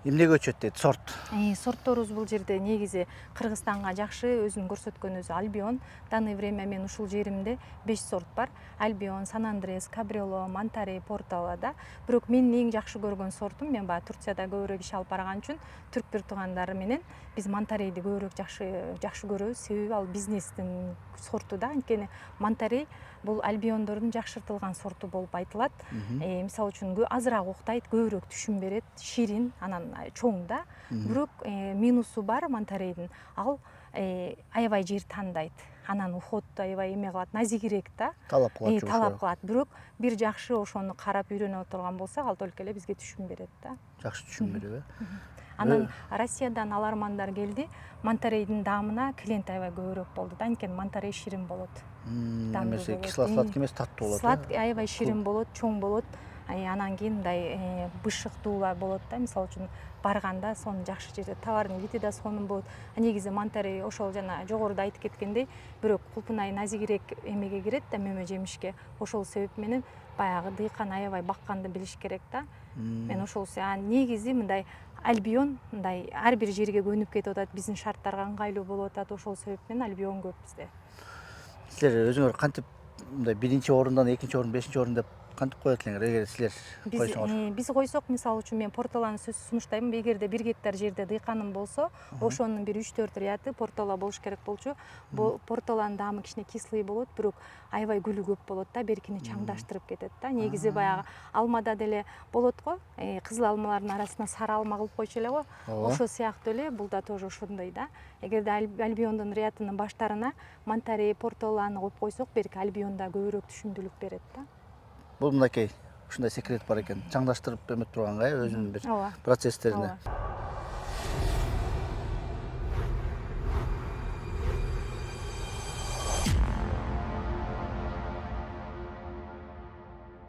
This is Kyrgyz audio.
Эмнеге өчөт дейт сорт? Сортторубуз бул жерде негизи Кыргызстанга жакшы өзүн көрсөткөн өзү Альбион. Данный время мен ушул жеримде 5 сорт бар. Альбион, Сан Андрес, Кабрело, Монтарей, Портала да. Бирок менин эң жакшы көргөн сортум, мен баягы Турцияда көбүрөөк иш алып барган үчүн түрк бир туугандар менен биз Монтарейди көбүрөөк жакшы көрөбүз. Себеби ал бизнестин сорту да. Анткени Монтарей бул альбиондордун жакшыртылган сорту болуп айтылат. Мисалы үчүн азыраак уктайт, көбүрөөк түшүм берет, ширин, анан чоң да. Бирок минусу бар Монтарейдин. Ал аябай жер тандайт. Анан уходду аябай эме кылат, назигирээк да. Талап кылат. Талап кылат. Бирок бир жакшы ошону карап үйрөнүп отурган болсок, ал только эле бизге түшүм берет да. Жакшы түшүм береби? Анан Россиядан алармандар келди. Монтарейдин даамына клиент аябай көбүрөөк болду да. Анткени Монтарей ширин болот. Эмеси кисло-сладкий эмес, таттуу болот. Сладкий, аябай ширин болот, чоң болот. Анан кийин мындай бышыктуулар болот да. Мисалы үчүн барганда сонун жакшы жерде товардын види да сонун болот. Негизи Монтарей ошол жана жогоруда айтып кеткендей, бирок кулпунай назигирээк эмеге кирет да, мөмө жемишке. Ошол себеп менен баягы дыйкан аябай бакканды билиш керек да. Мен ошол негизи мындай Альбион мындай ар бир жерге көнүп кетип атат, биздин шарттарга ыңгайлуу болуп атат. Ошол себеп менен Альбион көп бизде. Силер өзүңөр кантип мындай 1-чи орундан 2-чи орун, 5-чи орун деп кантип коет элеңер эгер силер койсоңор? Биз койсок, мисалы үчүн мен Порталаны сунуштайм. Эгерде 1 гектар жерде дыйканым болсо, ошонун бир 3-4 ряды Портала болуш керек болчу. Порталанын даамы кичине кислый болот, бирок аябай гүлү көп болот да, беркини чаңдаштырып кетет да. Негизи баягы алмада деле болот го, кызыл алмалардын арасына сары алма кылып койчу эле го. Ошол сыяктуу эле бул да тоже ошондой да. Эгерде Альбиондун рядынын баштарына Монтарей, Порталаны коюп койсок, берки Альбионда көбүрөөк түшүмдүүлүк берет да. Бул мынакей ушундай секрет бар экен. Чаңдаштырып эметип турганга өзүнүн бир процесстерине.